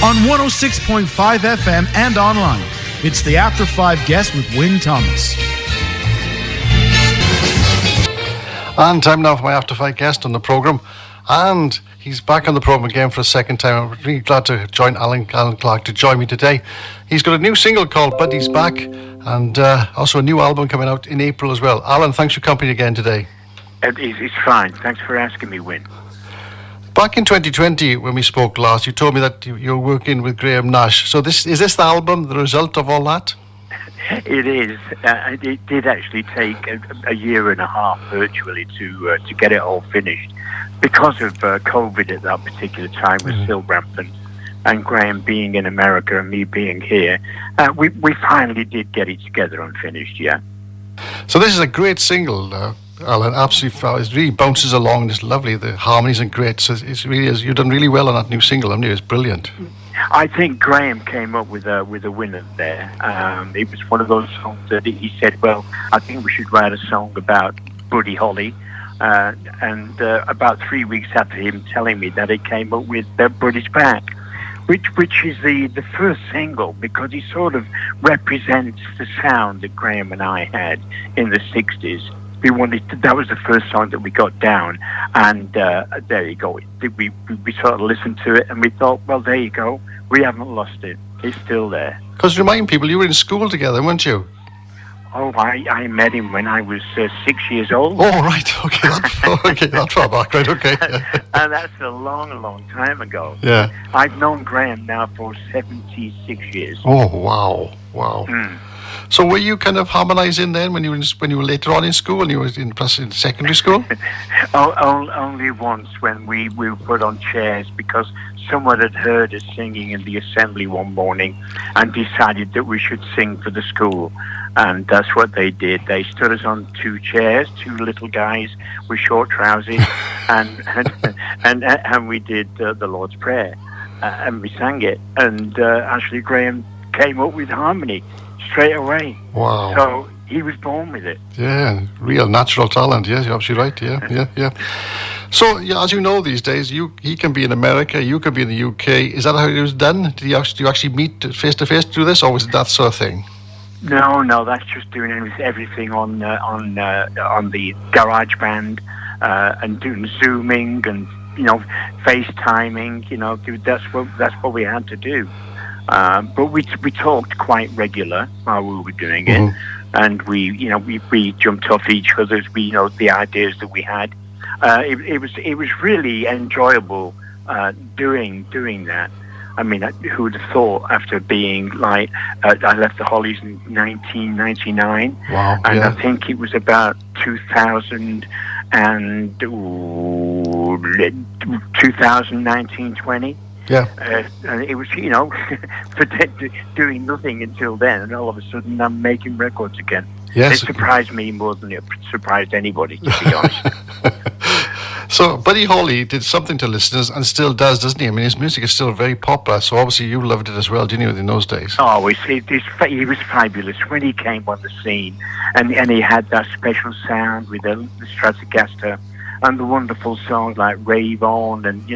on 106.5 FM and online. It's the After 5 Guest with Win Thomas. And time now for my After 5 guest on the programme. And he's back on the programme again for a second time. I'm really glad to join Allan Clarke to join me today. He's got a new single called Buddy's Back, and also a new album coming out in April as well. Allan, thanks for company again today. It's fine. Thanks for asking me, Win. Back in 2020, when we spoke last, you told me that you're working with Graham Nash. So is this the album, the result of all that? It is. It did actually take a year and a half virtually to get it all finished. Because of COVID at that particular time was still rampant, and Graham being in America and me being here, we finally did get it together and finished, yeah. So this is a great single, Allan, absolutely. It really bounces along. It's lovely. The harmonies are great. So it's really is. You've done really well on that new single, haven't you? It's brilliant. I think Graham came up with a winner there. It was one of those songs that he said, "Well, I think we should write a song about Buddy Holly." And about 3 weeks after him telling me that, he came up with Buddy's Back, which is the first single, because he sort of represents the sound that Graham and I had in the 60s. That was the first song that we got down, and there you go. We sort of listened to it and we thought, well, there you go. We haven't lost it. It's still there. Because remind people, you were in school together, weren't you? Oh, I met him when I was 6 years old. Oh, right. Okay, that far back, right? Okay. And that's a long time ago. Yeah. I've known Graham now for 76 years. Oh, wow. So were you kind of harmonising then when you were later on in school, when you were in secondary school? Only once, when we were put on chairs because someone had heard us singing in the assembly one morning and decided that we should sing for the school. And that's what they did. They stood us on two chairs, two little guys with short trousers, and we did the Lord's Prayer, and we sang it. And actually, Graham came up with harmony straight away. Wow! So he was born with it. Yeah, real natural talent. Yes, you're absolutely right. Yeah. So, as you know, these days, he can be in America, you can be in the UK. Is that how it was done? Do you actually meet face to face to do this, or was it that sort of thing? No, that's just doing everything on the GarageBand and doing Zooming and FaceTiming. That's what we had to do. But we talked quite regular while we were doing it, and we jumped off each other's the ideas that we had. It was really enjoyable doing that. I mean, who would have thought, after being I left the Hollies in 1999, wow, and yeah. I think it was about 2019, 20. Yeah. And it was, for doing nothing until then, and all of a sudden I'm making records again. Yes. It surprised me more than it surprised anybody, to be honest. So Buddy Holly did something to listeners and still does, doesn't he? I mean, his music is still very popular, so obviously you loved it as well, didn't you, in those days? Oh, he was fabulous when he came on the scene, and he had that special sound with the Stratocaster and the wonderful songs like Rave On, and he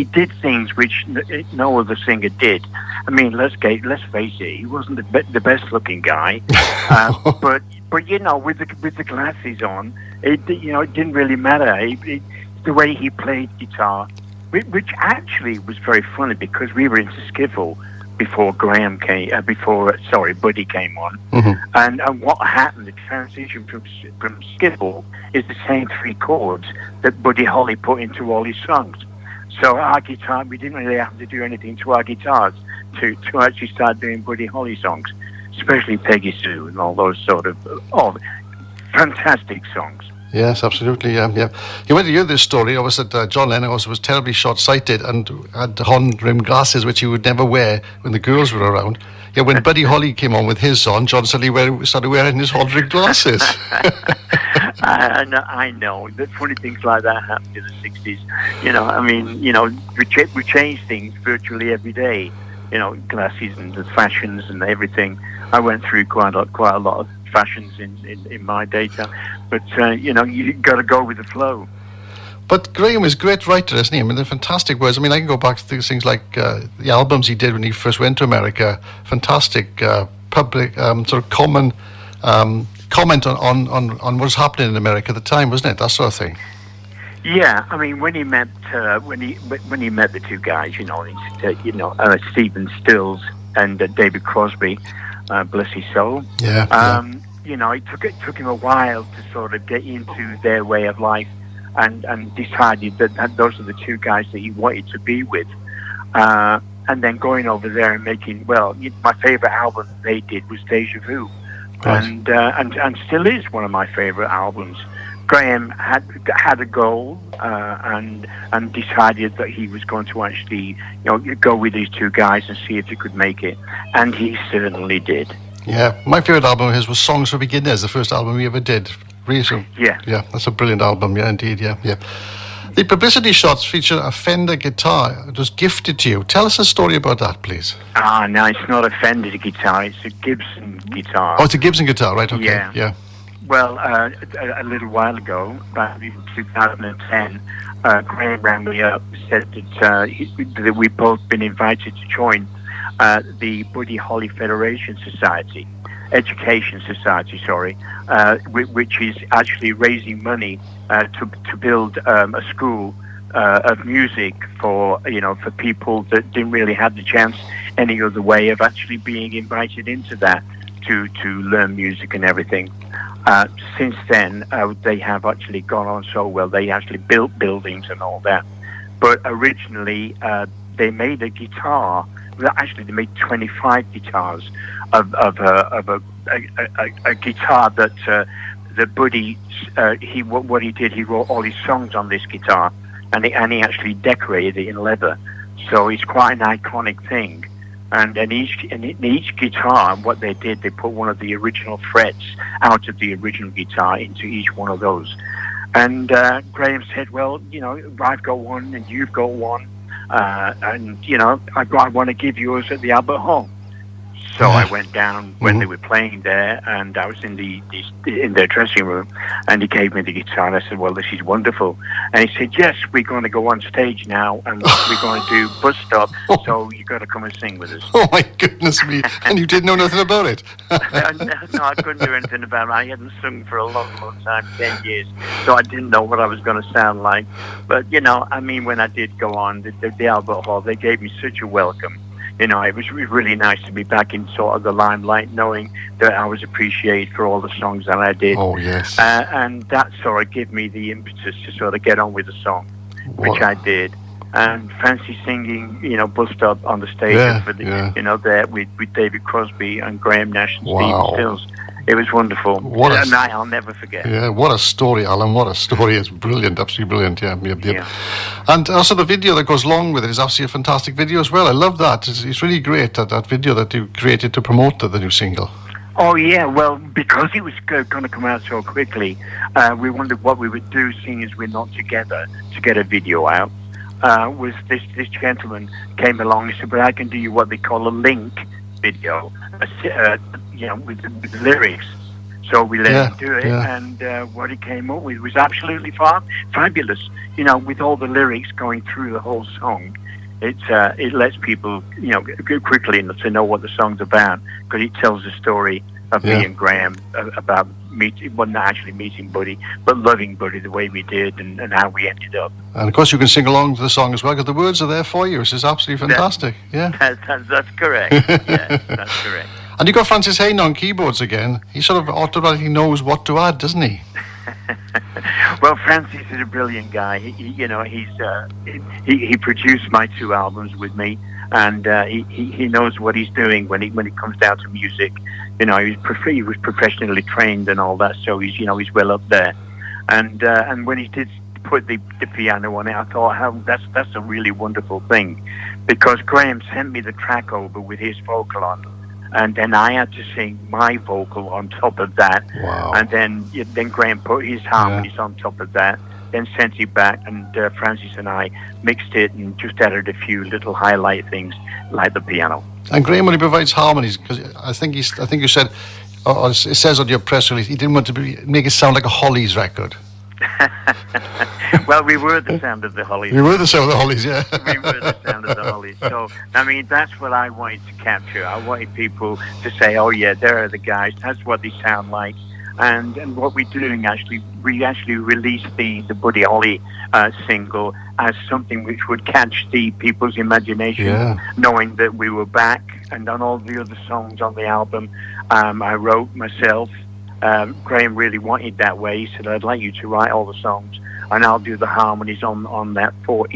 did things which no other singer did. I mean, let's face it, he wasn't the best looking guy, but with the glasses on, it didn't really matter. The way he played guitar, which actually was very funny, because we were into skiffle before Buddy came on, and what happened, the transition from skiffle is the same three chords that Buddy Holly put into all his songs. So our guitar, we didn't really have to do anything to our guitars to actually start doing Buddy Holly songs, especially Peggy Sue and all those sort of fantastic songs. Yes, absolutely, yeah. You went to hear this story. I was that John Lennon was terribly short-sighted and had horn-rimmed glasses, which he would never wear when the girls were around. Yeah, when Buddy Holly came on with his on, John suddenly started wearing his horn-rimmed glasses. I know. The funny things like that happened in the 60s. We change things virtually every day. Glasses and the fashions and everything. I went through quite a lot of fashions in my data, but you got to go with the flow. But Graham is a great writer, isn't he? I mean, they're fantastic words. I mean, I can go back to things like the albums he did when he first went to America. Fantastic public sort of common comment on what's happening in America at the time, wasn't it? That sort of thing. Yeah, I mean, when he met the two guys, Stephen Stills and David Crosby, bless his soul. Yeah. It took him a while to sort of get into their way of life, and decided that those are the two guys that he wanted to be with. And then going over there and making, my favorite album they did was Deja Vu, right. and still is one of my favorite albums. Graham had a goal and decided that he was going to actually, go with these two guys and see if he could make it, and he certainly did. Yeah, my favourite album of his was Songs for Beginners, the first album he ever did. Really, yeah, that's a brilliant album. Yeah, indeed. Yeah. The publicity shots feature a Fender guitar. It was gifted to you. Tell us a story about that, please. No, it's not a Fender guitar. It's a Gibson guitar. Oh, it's a Gibson guitar, right? Okay. Yeah. Well, a little while ago, back in 2010, Graham rang me up, said that we've both been invited to join the Buddy Holly Federation Education Society, which is actually raising money to build a school of music for people that didn't really have the chance any other way of actually being invited into that to learn music and everything. Since then, they have actually gone on so well. They actually built buildings and all that. But originally, they made a guitar. Well, actually, they made 25 guitars of a guitar that Buddy. What he did, he wrote all his songs on this guitar, and he actually decorated it in leather. So it's quite an iconic thing. And in each guitar, what they did, they put one of the original frets out of the original guitar into each one of those. And Graham said, well, I've got one and you've got one, and I want to give yours at the Albert Hall. So I went down when they were playing there, and I was in their dressing room, and he gave me the guitar, and I said, well, this is wonderful. And he said, yes, we're going to go on stage now, and we're going to do Bus Stop, so you've got to come and sing with us. Oh, my goodness me. And you didn't know nothing about it? No, I couldn't do anything about it. I hadn't sung for a long, long time, 10 years, so I didn't know what I was going to sound like. But, when I did go on, the Albert Hall, they gave me such a welcome. It was really nice to be back in sort of the limelight, knowing that I was appreciated for all the songs that I did. Oh, yes. And that sort of gave me the impetus to sort of get on with the song, which I did. And fancy singing, Bus Stop on the stage there with David Crosby and Graham Nash and Stephen Stills. It was wonderful. A night I'll never forget. Yeah, what a story, Alan. What a story. It's brilliant, absolutely brilliant. Yeah. And also the video that goes along with it is absolutely a fantastic video as well. I love that. It's really great, that video that you created to promote the new single. Oh, yeah. Well, because it was going to come out so quickly, we wondered what we would do, seeing as we're not together, to get a video out. Was this gentleman came along and said, but I can do you what they call a link video, with the lyrics. So we let him do it, and what he came up with was absolutely fabulous. With all the lyrics going through the whole song, it lets people, go quickly enough to know what the song's about, because it tells the story of me and Graham about not actually meeting Buddy, but loving Buddy the way we did, and how we ended up. And of course, you can sing along to the song as well, because the words are there for you. This is absolutely fantastic. That's correct. Yes, that's correct. And you've got Francis Hayne on keyboards again. He sort of automatically knows what to add, doesn't he? Well, Francis is a brilliant guy. He produced my two albums with me, and he knows what he's doing when it comes down to music. He was professionally trained and all that, so he's well up there. And when he did put the piano on it, I thought, that's a really wonderful thing, because Graham sent me the track over with his vocal on, and then I had to sing my vocal on top of that. Wow. And then Graham put his harmonies on top of that, then sent it back, and Francis and I mixed it and just added a few little highlight things like the piano. And Graham only provides harmonies, because I think you said, or it says on your press release, he didn't want to make it sound like a Hollies record. Well, we were the sound of the Hollies. You were the sound of the Hollies, yeah. We were the sound of the Hollies. So, I mean, that's what I wanted to capture. I wanted people to say, oh, yeah, there are the guys. That's what they sound like. And what we're doing, we actually released the Buddy Holly single as something which would catch the people's imagination, knowing that we were back. And on all the other songs on the album, I wrote myself. Graham really wanted that way. He said, I'd like you to write all the songs, and I'll do the harmonies on that for,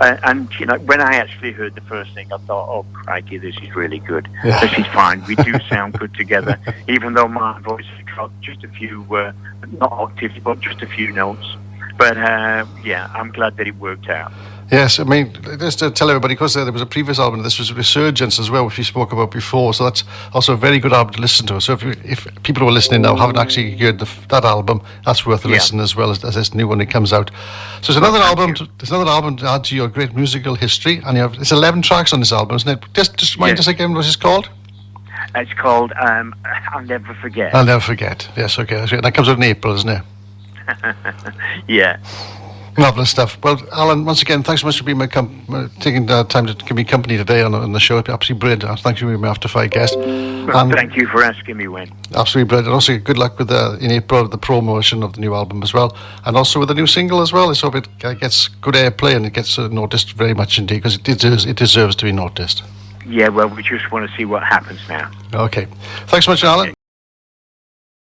and when I actually heard the first thing, I thought, oh, crikey, this is really good. This is fine. We do sound good together, even though my voice has dropped just a few, not octaves, but just a few notes. But, I'm glad that it worked out. Yes, I mean, just to tell everybody, because there was a previous album, this was Resurgence as well, which we spoke about before, so that's also a very good album to listen to. So if people who are listening now haven't actually heard that album, that's worth a listen as well as this new one that comes out. So there's another album to add to your great musical history, and it's 11 tracks on this album, isn't it? Just remind us again what it's called. It's called I'll Never Forget. I'll Never Forget. Yes, okay. That comes out in April, isn't it? Yeah. Marvellous stuff. Well, Alan, once again, thanks so much for being taking the time to give me company today on the show. Absolutely brilliant. Thanks for being my After Five guest. Well, thank you for asking me, Wayne. Absolutely brilliant. And also, good luck with in April, the promotion of the new album as well. And also with the new single as well. Let's hope it gets good airplay and it gets noticed very much indeed, because it deserves to be noticed. Yeah, well, we just want to see what happens now. Okay. Thanks so much, Alan.